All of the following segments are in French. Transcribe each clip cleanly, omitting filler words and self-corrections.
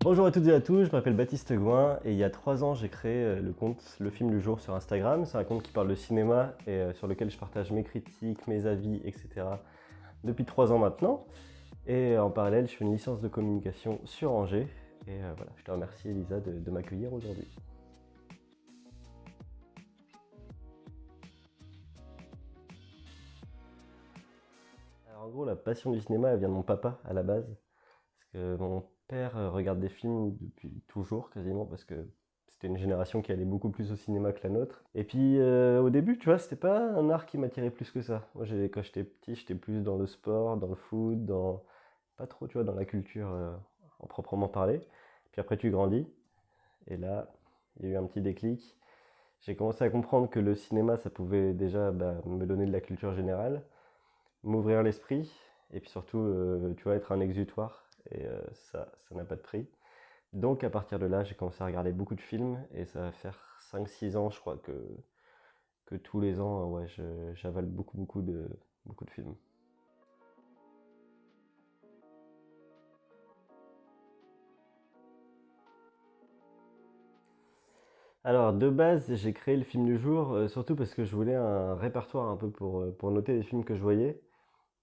Bonjour à toutes et à tous, je m'appelle Baptiste Gouin et il y a 3 ans j'ai créé le compte Le Film du Jour sur Instagram. C'est un compte qui parle de cinéma et sur lequel je partage mes critiques, mes avis, etc. depuis 3 ans maintenant. Et en parallèle, je fais une licence de communication sur Angers. Et voilà, je te remercie Elisa de m'accueillir aujourd'hui. Alors en gros, la passion du cinéma, elle vient de mon papa à la base. Parce que mon père regarde des films depuis toujours quasiment, parce que c'était une génération qui allait beaucoup plus au cinéma que la nôtre. Et puis au début, tu vois, c'était pas un art qui m'attirait plus que ça. Moi, quand j'étais petit, j'étais plus dans le sport, dans le foot, pas trop, tu vois, dans la culture en proprement parler. Puis après, tu grandis, et là, il y a eu un petit déclic. J'ai commencé à comprendre que le cinéma, ça pouvait déjà me donner de la culture générale, m'ouvrir l'esprit, et puis surtout, tu vois, être un exutoire. Et ça n'a pas de prix. Donc à partir de là, j'ai commencé à regarder beaucoup de films et ça va faire 5-6 ans, je crois, que tous les ans, ouais, j'avale beaucoup de films. Alors de base, j'ai créé le film du jour, surtout parce que je voulais un répertoire un peu pour noter les films que je voyais.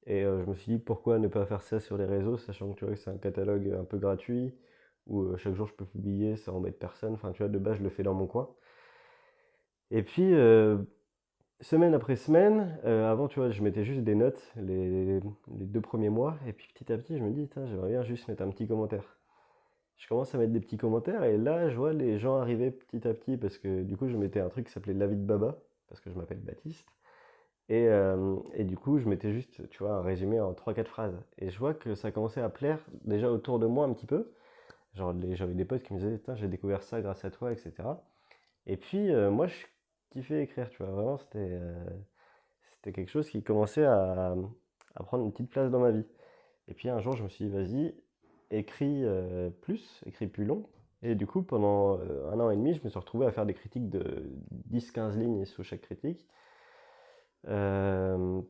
Et je me suis dit pourquoi ne pas faire ça sur les réseaux, sachant que tu vois que c'est un catalogue un peu gratuit, où chaque jour je peux publier, ça embête personne. Enfin, tu vois, de base, je le fais dans mon coin. Et puis, semaine après semaine, avant, tu vois, je mettais juste des notes les 2 premiers mois, et puis petit à petit, je me dis, tiens, j'aimerais bien juste mettre un petit commentaire. Je commence à mettre des petits commentaires, et là, je vois les gens arriver petit à petit, parce que du coup, je mettais un truc qui s'appelait La vie de Baba, parce que je m'appelle Baptiste. Et du coup, je mettais juste, tu vois, un résumé en 3-4 phrases. Et je vois que ça commençait à plaire déjà autour de moi un petit peu. Genre, j'avais des potes qui me disaient, tiens, j'ai découvert ça grâce à toi, etc. Et puis, moi, je kiffais écrire, tu vois. Vraiment, c'était quelque chose qui commençait à prendre une petite place dans ma vie. Et puis, un jour, je me suis dit, vas-y, écris plus long. Et du coup, pendant 1 an et demi, je me suis retrouvé à faire des critiques de 10-15 lignes sous chaque critique, euh,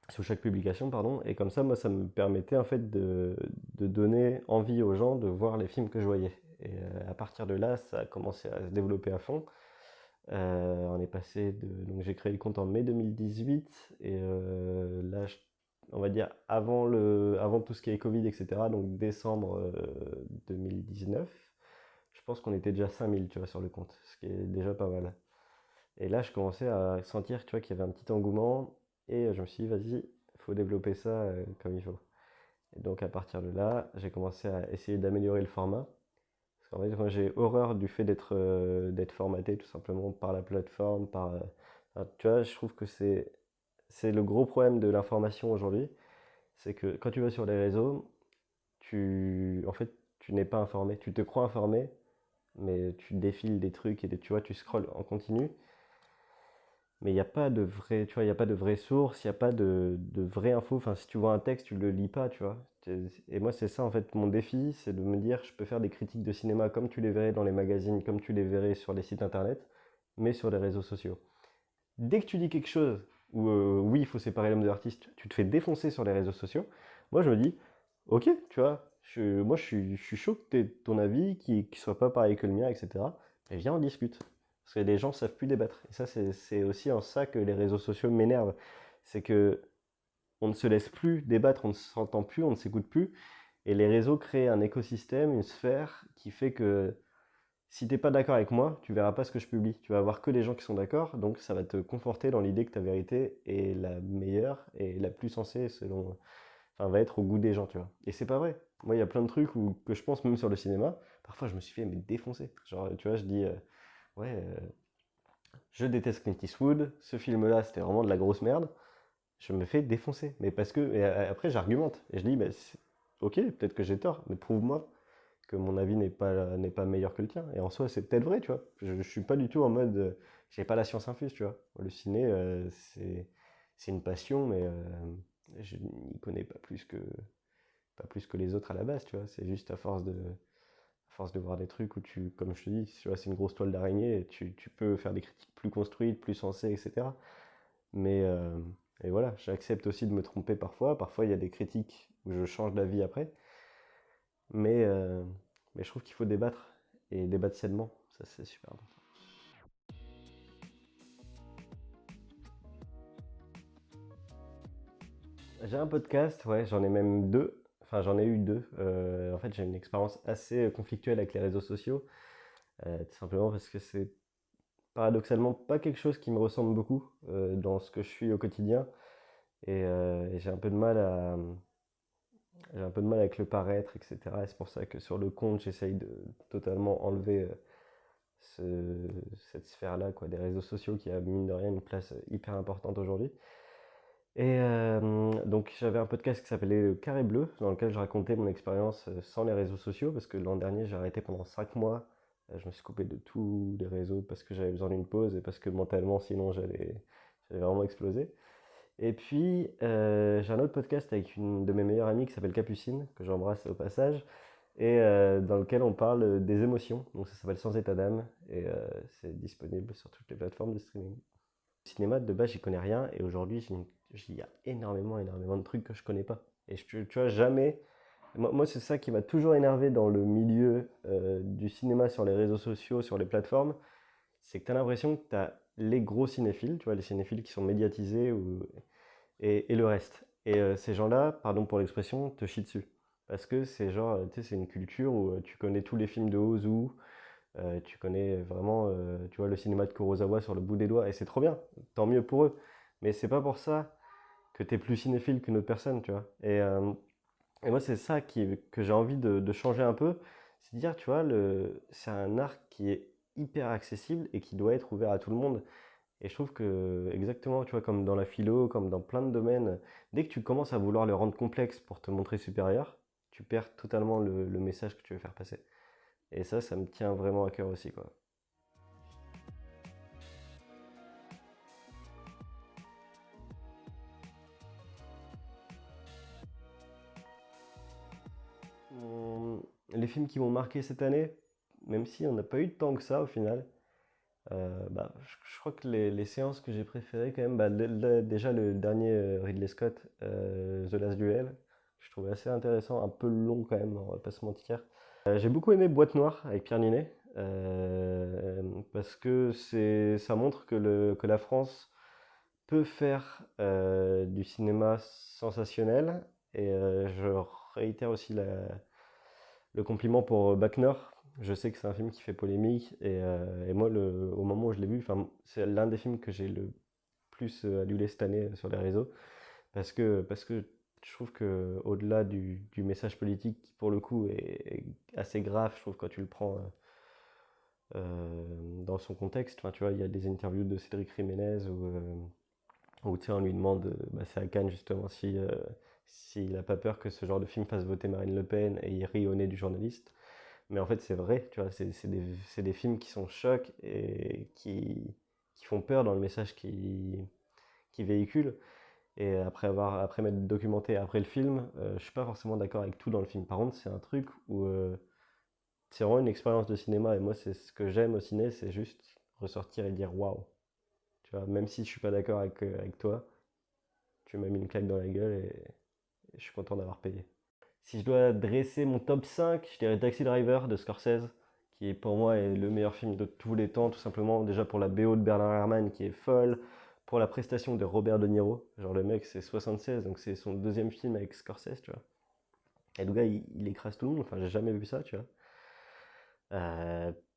sous chaque publication, pardon. Et comme ça, moi, ça me permettait en fait de donner envie aux gens de voir les films que je voyais. Et à partir de là, ça a commencé à se développer à fond. On est passé de. Donc j'ai créé le compte en mai 2018 et là, on va dire avant tout ce qui est Covid, etc. Donc décembre 2019, je pense qu'on était déjà 5000, tu vois, sur le compte, ce qui est déjà pas mal. Et là, je commençais à sentir, tu vois, qu'il y avait un petit engouement et je me suis dit, vas-y, il faut développer ça comme il faut. Et donc à partir de là, j'ai commencé à essayer d'améliorer le format. Parce qu'en fait, moi j'ai horreur du fait d'être formaté tout simplement par la plateforme, enfin, tu vois, je trouve que c'est le gros problème de l'information aujourd'hui. C'est que quand tu vas sur les réseaux, en fait, tu n'es pas informé. Tu te crois informé, mais tu défiles des trucs tu vois, tu scrolles en continu. Mais il n'y a pas de vrai, tu vois, il n'y a pas de vraie source, il n'y a pas de vraie info. Enfin, si tu vois un texte, tu le lis pas, tu vois. Et moi, c'est ça, en fait, mon défi, c'est de me dire, je peux faire des critiques de cinéma comme tu les verrais dans les magazines, comme tu les verrais sur les sites internet, mais sur les réseaux sociaux. Dès que tu dis quelque chose où, oui, il faut séparer l'homme de l'artiste, tu te fais défoncer sur les réseaux sociaux, moi, je me dis, ok, tu vois, moi, je suis chaud que ton avis, qui soit pas pareil que le mien, etc. Et viens, on discute. Parce que les gens savent plus débattre. Et ça, c'est aussi en ça que les réseaux sociaux m'énervent. C'est que on ne se laisse plus débattre, on ne s'entend plus, on ne s'écoute plus. Et les réseaux créent un écosystème, une sphère qui fait que si t'es pas d'accord avec moi, tu verras pas ce que je publie. Tu vas avoir que des gens qui sont d'accord, donc ça va te conforter dans l'idée que ta vérité est la meilleure et la plus sensée selon, enfin, va être au goût des gens, tu vois. Et c'est pas vrai. Moi, il y a plein de trucs que je pense même sur le cinéma. Parfois, je me suis fait mais défoncer. Genre, tu vois, je dis, ouais, je déteste Clint Eastwood. Ce film-là, c'était vraiment de la grosse merde. Je me fais défoncer. Mais parce que. Et après, j'argumente. Et je dis, bah, ok, peut-être que j'ai tort, mais prouve-moi que mon avis n'est pas meilleur que le tien. Et en soi, c'est peut-être vrai, tu vois. Je suis pas du tout en mode. J'ai pas la science infuse, tu vois. Le ciné, c'est une passion, mais je n'y connais pas plus que les autres à la base, tu vois. C'est juste à force de voir des trucs où comme je te dis, tu vois, c'est une grosse toile d'araignée et tu peux faire des critiques plus construites, plus sensées, etc. Mais et voilà, j'accepte aussi de me tromper parfois. Parfois, il y a des critiques où je change d'avis après. Mais Mais je trouve qu'il faut débattre, et débattre sainement, ça c'est super important. J'ai un podcast, ouais, j'en ai même deux. Enfin, j'en ai eu deux. En fait, j'ai une expérience assez conflictuelle avec les réseaux sociaux, tout simplement parce que c'est paradoxalement pas quelque chose qui me ressemble beaucoup dans ce que je suis au quotidien. Et j'ai un peu de mal avec le paraître, etc. Et c'est pour ça que sur le compte, j'essaye de totalement enlever cette sphère-là, quoi, des réseaux sociaux qui a, mine de rien, une place hyper importante aujourd'hui. Donc j'avais un podcast qui s'appelait Le Carré Bleu, dans lequel je racontais mon expérience sans les réseaux sociaux, parce que l'an dernier j'ai arrêté pendant 5 mois. Je me suis coupé de tous les réseaux parce que j'avais besoin d'une pause et parce que mentalement sinon j'allais vraiment exploser. Et puis j'ai un autre podcast avec une de mes meilleures amies qui s'appelle Capucine, que j'embrasse au passage, et dans lequel on parle des émotions. Donc ça s'appelle Sans état d'âme, et c'est disponible sur toutes les plateformes de streaming. Cinéma, de base, j'y connais rien. Et aujourd'hui, il y a énormément, énormément de trucs que je connais pas. Et tu vois, jamais. Moi, c'est ça qui m'a toujours énervé dans le milieu du cinéma sur les réseaux sociaux, sur les plateformes. C'est que tu as l'impression que tu as les gros cinéphiles, tu vois, les cinéphiles qui sont médiatisés et le reste. Et ces gens-là, pardon pour l'expression, te chient dessus. Parce que c'est genre, tu sais, c'est une culture où tu connais tous les films de Ozu, tu connais vraiment, tu vois, le cinéma de Kurosawa sur le bout des doigts, et c'est trop bien, tant mieux pour eux. Mais c'est pas pour ça que tu es plus cinéphile qu'une autre personne, tu vois. Et moi, c'est ça que j'ai envie de changer un peu, c'est de dire, tu vois, c'est un art qui est hyper accessible et qui doit être ouvert à tout le monde. Et je trouve que, exactement, tu vois, comme dans la philo, comme dans plein de domaines, dès que tu commences à vouloir le rendre complexe pour te montrer supérieur, tu perds totalement le message que tu veux faire passer. Et ça me tient vraiment à cœur aussi, quoi. Les films qui m'ont marqué cette année, même si on n'a pas eu tant que ça au final, bah, je crois que les séances que j'ai préférées quand même, bah, déjà le dernier Ridley Scott, The Last Duel, je trouvais assez intéressant, un peu long quand même, on va pas se mentir. J'ai beaucoup aimé Boîte Noire avec Pierre Ninet, parce que ça montre que la France peut faire du cinéma sensationnel, et je réitère aussi le compliment pour Bacner. Je sais que c'est un film qui fait polémique, et moi, au moment où je l'ai vu, enfin, c'est l'un des films que j'ai le plus adulé cette année sur les réseaux, parce que je trouve que au-delà du message politique, qui pour le coup est assez grave, je trouve, quand tu le prends dans son contexte. Enfin, tu vois, il y a des interviews de Cédric Jiménez où tu sais, on lui demande, bah, c'est à Cannes justement, s'il a pas peur que ce genre de film fasse voter Marine Le Pen, et il rit au nez du journaliste. Mais en fait, c'est vrai, tu vois, c'est des films qui sont chocs et qui font peur dans le message qu'ils véhiculent. Et après m'être documenté après le film, je suis pas forcément d'accord avec tout dans le film. Par contre, c'est un truc où c'est vraiment une expérience de cinéma. Et moi, c'est ce que j'aime au ciné, c'est juste ressortir et dire waouh. Tu vois, même si je suis pas d'accord avec toi, tu m'as mis une claque dans la gueule, et je suis content d'avoir payé. Si je dois dresser mon top 5, je dirais Taxi Driver de Scorsese, qui pour moi est le meilleur film de tous les temps, tout simplement déjà pour la BO de Bernard Herrmann qui est folle, pour la prestation de Robert De Niro. Genre le mec c'est 76, donc c'est son deuxième film avec Scorsese, tu vois. Et le gars il écrase tout le monde, enfin j'ai jamais vu ça, tu vois.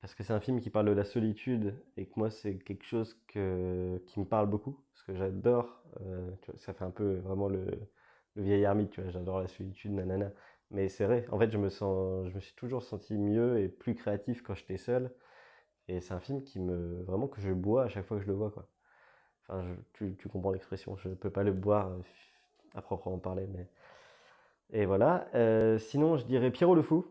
Parce que c'est un film qui parle de la solitude, et que moi c'est quelque chose qui me parle beaucoup, parce que j'adore, tu vois, ça fait un peu vraiment le vieil ermite, tu vois, j'adore la solitude, nanana. Mais c'est vrai, en fait je me suis toujours senti mieux et plus créatif quand j'étais seul, et c'est un film vraiment que je bois à chaque fois que je le vois, quoi. Enfin, tu comprends l'expression, je peux pas le boire à proprement parler, mais... Et voilà. Sinon, je dirais Pierrot le Fou,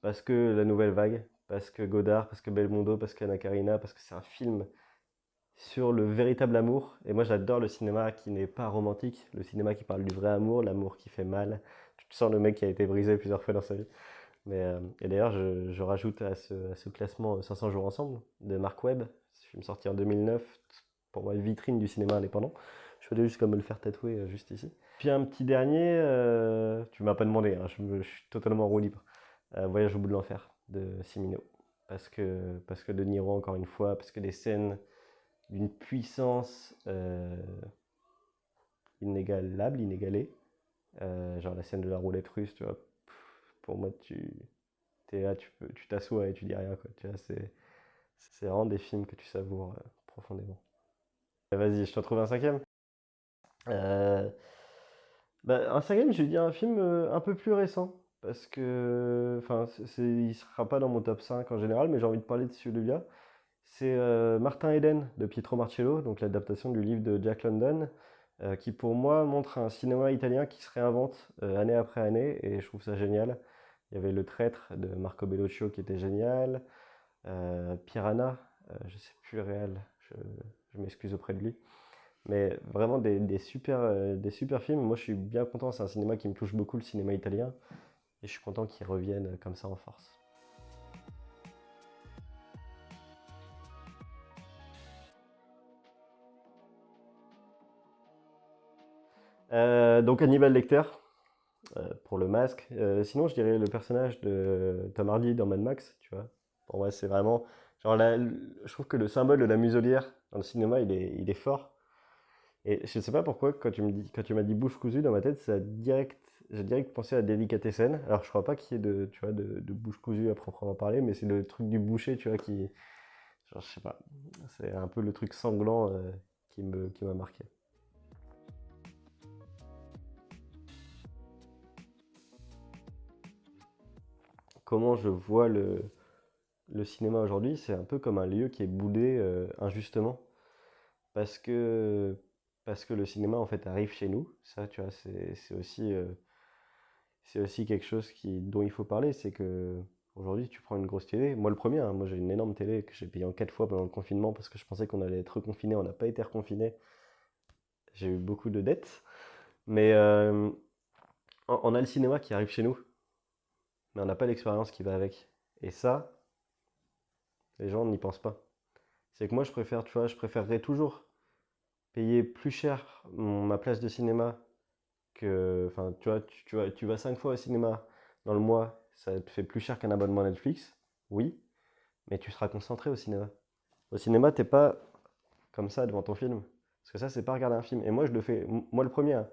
parce que la nouvelle vague, parce que Godard, parce que Belmondo, parce qu'Anna Karina, parce que c'est un film sur le véritable amour. Et moi, j'adore le cinéma qui n'est pas romantique, le cinéma qui parle du vrai amour, l'amour qui fait mal. Tu sens le mec qui a été brisé plusieurs fois dans sa vie. Et d'ailleurs, je rajoute à ce classement 500 jours ensemble de Mark Webb, ce film sorti en 2009, pour moi, vitrine du cinéma indépendant. Je voulais juste comme me le faire tatouer juste ici. Puis un petit dernier, tu m'as pas demandé, hein, je suis totalement en roue libre. Voyage au bout de l'enfer. de Cimino. Parce que De Niro, encore une fois, parce que des scènes d'une puissance inégalée. Genre la scène de la roulette russe, tu vois. Pour moi, tu es là, tu t'assois et tu dis rien, quoi. Tu vois, c'est vraiment des films que tu savoures profondément. Vas-y, je te retrouve un cinquième. Euh, un cinquième, je vais dire un film un peu plus récent. Parce que, enfin, il sera pas dans mon top 5 en général, mais j'ai envie de parler de celui-là. C'est Martin Eden de Pietro Marcello, donc l'adaptation du livre de Jack London, qui pour moi montre un cinéma italien qui se réinvente année après année, et je trouve ça génial. Il y avait Le Traître de Marco Bellocchio qui était génial, Piranha, je sais plus le réel, je m'excuse auprès de lui. Mais vraiment des super films. Moi je suis bien content, c'est un cinéma qui me touche beaucoup, le cinéma italien, et je suis content qu'il revienne comme ça en force. Donc Hannibal Lecter, pour le masque. Sinon, je dirais le personnage de Tom Hardy dans Mad Max, tu vois. Pour moi, c'est vraiment. Genre, je trouve que le symbole de la muselière dans le cinéma, il est fort. Et je sais pas pourquoi, quand tu m'as dit bouche cousue dans ma tête, j'ai direct pensé à Delicatessen. Alors, je crois pas qu'il y ait tu vois, de bouche cousue à proprement parler, mais c'est le truc du boucher, tu vois, qui. Genre, je sais pas. C'est un peu le truc sanglant qui m'a marqué. Comment je vois le cinéma aujourd'hui, c'est un peu comme un lieu qui est boudé injustement parce que parce que le cinéma en fait arrive chez nous. Ça, tu vois, c'est aussi quelque chose dont il faut parler, c'est que aujourd'hui tu prends une grosse télé. Moi le premier, hein, moi j'ai une énorme télé que j'ai payée en 4 fois pendant le confinement parce que je pensais qu'on allait être reconfiné, on n'a pas été reconfiné. J'ai eu beaucoup de dettes, mais on a le cinéma qui arrive chez nous, mais on n'a pas l'expérience qui va avec. Et ça, les gens n'y pensent pas. C'est que moi je préfère, tu vois, je préférerais toujours payer plus cher ma place de cinéma enfin, tu vois, tu vas 5 fois au cinéma dans le mois, ça te fait plus cher qu'un abonnement Netflix, oui, mais tu seras concentré au cinéma. Au cinéma, t'es pas comme ça devant ton film, parce que ça, c'est pas regarder un film. Et moi, je le fais, moi le premier, hein.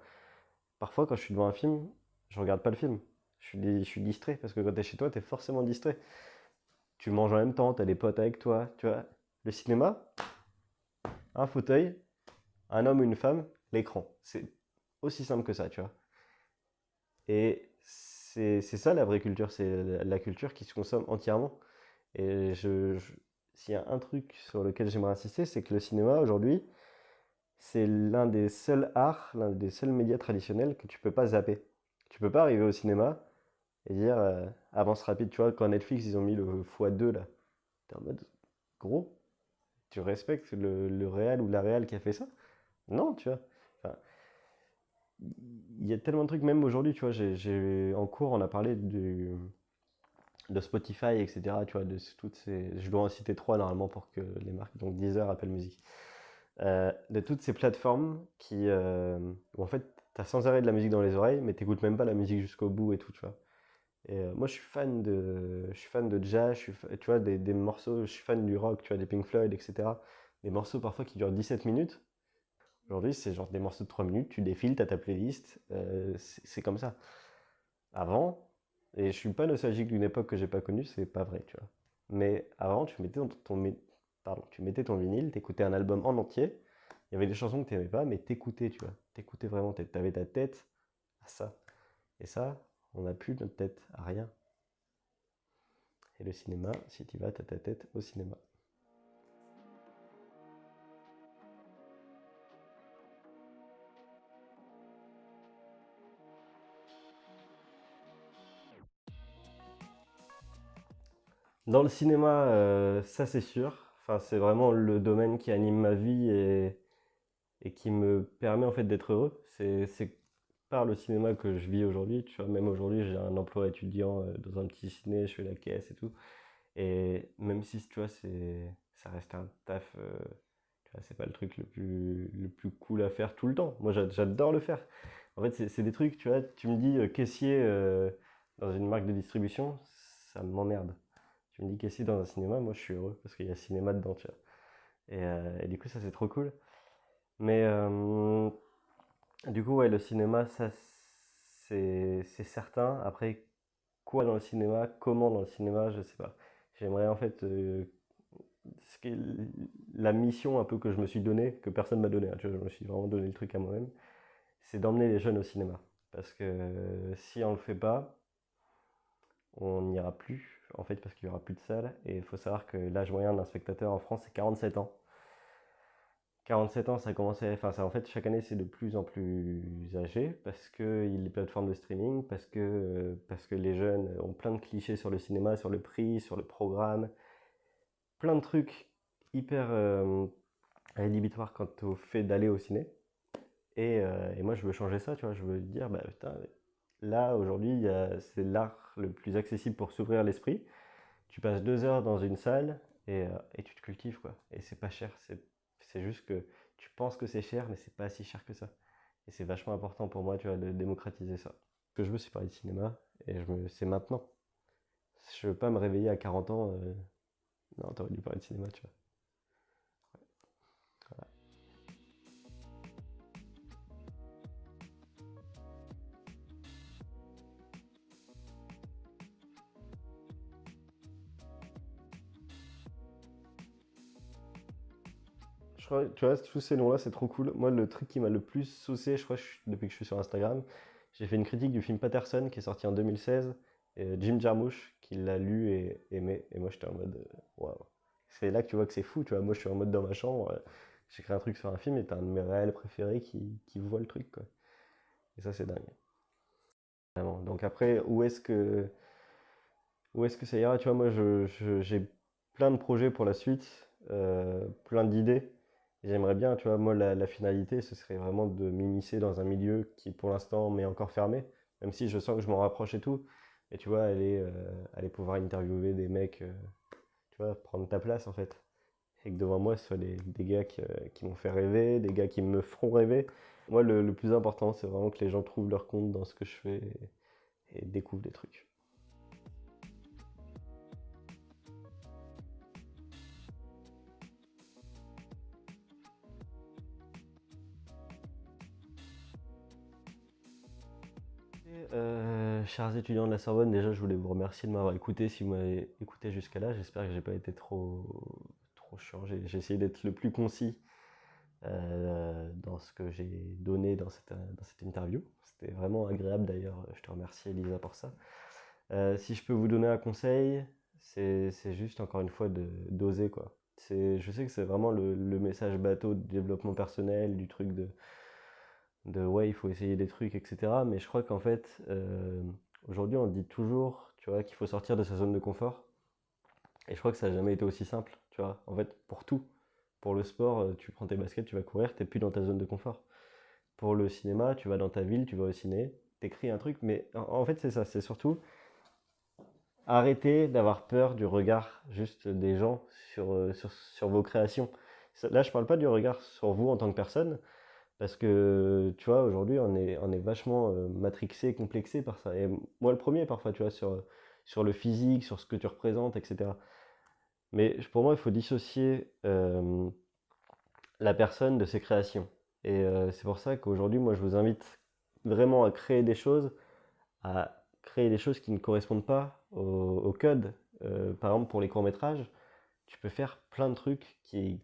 Parfois, quand je suis devant un film, je regarde pas le film. Je suis distrait, parce que quand t'es chez toi, t'es forcément distrait. Tu manges en même temps, t'as des potes avec toi, tu vois. Le cinéma, un fauteuil, un homme ou une femme, l'écran. C'est aussi simple que ça, tu vois. Et c'est ça la vraie culture, c'est la culture qui se consomme entièrement. Et s'il y a un truc sur lequel j'aimerais insister, c'est que le cinéma aujourd'hui, c'est l'un des seuls arts, l'un des seuls médias traditionnels que tu peux pas zapper. Tu peux pas arriver au cinéma et dire avance rapide, tu vois, quand Netflix ils ont mis le x2 là, t'es en mode gros, tu respectes le réal ou la réal qui a fait ça? Non, tu vois. Enfin, il y a tellement de trucs, même aujourd'hui, tu vois, en cours, on a parlé de Spotify, etc. Tu vois, je dois en citer trois normalement pour que les marques, donc Deezer, Apple Music, de toutes ces plateformes où en fait, tu as sans arrêt de la musique dans les oreilles, mais t'écoutes même pas la musique jusqu'au bout et tout, tu vois. Et moi, je suis fan de jazz, tu vois, des morceaux, je suis fan du rock, tu vois, des Pink Floyd, etc. Des morceaux parfois qui durent 17 minutes. Aujourd'hui, c'est genre des morceaux de 3 minutes, tu défiles, t'as ta playlist, c'est comme ça. Avant, et je suis pas nostalgique d'une époque que j'ai pas connue, c'est pas vrai, tu vois. Mais avant, tu mettais ton vinyle, t'écoutais un album en entier, il y avait des chansons que t'aimais pas, mais t'écoutais, tu vois. T'écoutais vraiment, t'avais ta tête à ça. Et ça, on n'a plus notre tête à rien. Et le cinéma, si tu vas, t'as ta tête au cinéma. Dans le cinéma, ça c'est sûr. Enfin, c'est vraiment le domaine qui anime ma vie et qui me permet en fait d'être heureux. C'est par le cinéma que je vis aujourd'hui. Tu vois, même aujourd'hui, j'ai un emploi étudiant dans un petit ciné, je fais la caisse et tout. Et même si, tu vois, ça reste un taf, tu vois, c'est pas le truc le plus cool à faire tout le temps. Moi, j'adore le faire. En fait, c'est des trucs, tu vois, tu me dis caissier dans une marque de distribution, ça m'emmerde. Tu me dis qu'est-ce dans un cinéma, moi je suis heureux parce qu'il y a cinéma dedans, tu vois. Et du coup, ça c'est trop cool. Mais du coup, ouais, le cinéma, ça c'est certain. Après, quoi dans le cinéma, comment dans le cinéma, je sais pas. J'aimerais en fait ce qui est la mission un peu que je me suis donnée, que personne m'a donné, hein, tu vois, je me suis vraiment donné le truc à moi-même, c'est d'emmener les jeunes au cinéma. Parce que si on le fait pas, on n'ira plus, en fait, parce qu'il y aura plus de salles. Et il faut savoir que l'âge moyen d'un spectateur en France, c'est 47 ans. 47 ans, ça commence à... Enfin, ça, en fait, chaque année, c'est de plus en plus âgé parce que il y a les plateformes de streaming, parce que les jeunes ont plein de clichés sur le cinéma, sur le prix, sur le programme, plein de trucs hyper rédhibitoires quant au fait d'aller au ciné. Et moi, je veux changer ça, tu vois. Je veux dire, bah putain, là, aujourd'hui, c'est l'art le plus accessible pour s'ouvrir l'esprit. Tu passes 2 heures dans une salle et tu te cultives, quoi. Et c'est pas cher. C'est juste que tu penses que c'est cher, mais c'est pas si cher que ça. Et c'est vachement important pour moi, tu vois, de démocratiser ça. Ce que je veux, c'est parler de cinéma. C'est maintenant. Je veux pas me réveiller à 40 ans. Non, t'aurais dû parler de cinéma, tu vois. Voilà. Je crois, tu vois, tous ces noms-là, c'est trop cool. Moi, le truc qui m'a le plus saucé, je crois, depuis que je suis sur Instagram, j'ai fait une critique du film Patterson qui est sorti en 2016. Et Jim Jarmusch qui l'a lu et aimé. Et moi, j'étais en mode, waouh. C'est là que tu vois que c'est fou, tu vois. Moi, je suis en mode dans ma chambre, j'écris un truc sur un film et t'as un de mes réels préférés qui voit le truc, quoi. Et ça, c'est dingue. Vraiment. Donc après, où est-ce que ça ira? Tu vois, moi, j'ai plein de projets pour la suite, plein d'idées. Et j'aimerais bien, tu vois, moi, la finalité, ce serait vraiment de m'immiscer dans un milieu qui, pour l'instant, m'est encore fermé, même si je sens que je m'en rapproche et tout. Et tu vois, aller pouvoir interviewer des mecs, tu vois, prendre ta place, en fait. Et que devant moi, ce soit des gars qui m'ont fait rêver, des gars qui me feront rêver. Moi, le plus important, c'est vraiment que les gens trouvent leur compte dans ce que je fais et découvrent des trucs. Chers étudiants de la Sorbonne, déjà je voulais vous remercier de m'avoir écouté si vous m'avez écouté jusqu'à là. J'espère que j'ai pas été trop chiant. J'ai essayé d'être le plus concis dans ce que j'ai donné dans cette interview. C'était vraiment agréable d'ailleurs. Je te remercie Elisa pour ça. Si je peux vous donner un conseil, c'est juste encore une fois d'oser quoi. Je sais que c'est vraiment le message bateau de développement personnel, du truc de ouais, il faut essayer des trucs, etc. Mais je crois qu'en fait, aujourd'hui, on dit toujours, tu vois, qu'il faut sortir de sa zone de confort. Et je crois que ça n'a jamais été aussi simple, tu vois. En fait, pour tout. Pour le sport, tu prends tes baskets, tu vas courir, t'es plus dans ta zone de confort. Pour le cinéma, tu vas dans ta ville, tu vas au ciné, t'écris un truc, mais en fait, c'est ça, c'est surtout arrêter d'avoir peur du regard juste des gens sur vos créations. Là, je parle pas du regard sur vous en tant que personne, parce que, tu vois, aujourd'hui, on est vachement matrixé, complexé par ça. Et moi, le premier, parfois, tu vois, sur le physique, sur ce que tu représentes, etc. Mais pour moi, il faut dissocier la personne de ses créations. Et c'est pour ça qu'aujourd'hui, moi, je vous invite vraiment à créer des choses, à créer des choses qui ne correspondent pas au code. Par exemple, pour les courts-métrages, tu peux faire plein de trucs qui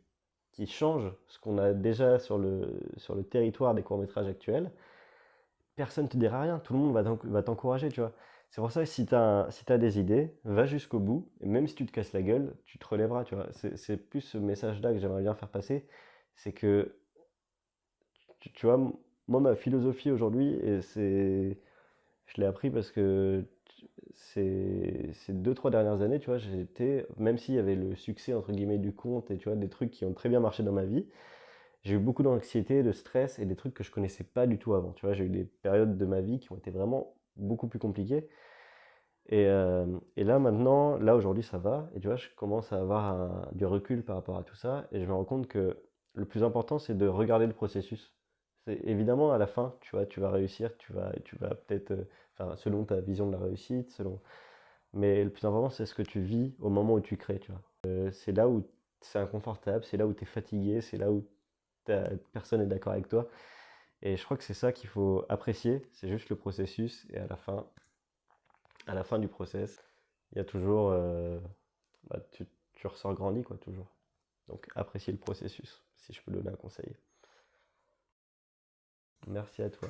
changent ce qu'on a déjà sur le territoire des courts-métrages actuels. Personne ne te dira rien, tout le monde va t'encourager, tu vois. C'est pour ça que si t'as des idées, va jusqu'au bout, et même si tu te casses la gueule, tu te relèveras, tu vois. C'est plus ce message-là que j'aimerais bien faire passer, c'est que, tu vois, moi, ma philosophie aujourd'hui, je l'ai appris parce que ces 2, 3 dernières années, tu vois, même s'il y avait le succès, entre guillemets, du compte, et tu vois, des trucs qui ont très bien marché dans ma vie, j'ai eu beaucoup d'anxiété, de stress et des trucs que je connaissais pas du tout avant. Tu vois, j'ai eu des périodes de ma vie qui ont été vraiment beaucoup plus compliquées. Et là maintenant, là aujourd'hui ça va. Et tu vois, je commence à avoir du recul par rapport à tout ça. Et je me rends compte que le plus important, c'est de regarder le processus. C'est évidemment à la fin, tu vois, tu vas réussir, tu vas peut-être, enfin, selon ta vision de la réussite, selon Mais le plus important, c'est ce que tu vis au moment où tu crées, tu vois. C'est là où c'est inconfortable, c'est là où tu es fatigué, c'est là où personne n'est d'accord avec toi. Et je crois que c'est ça qu'il faut apprécier, c'est juste le processus. Et à la fin du process, il y a toujours, tu ressors grandi, quoi, toujours. Donc apprécier le processus, si je peux donner un conseil. Merci à toi.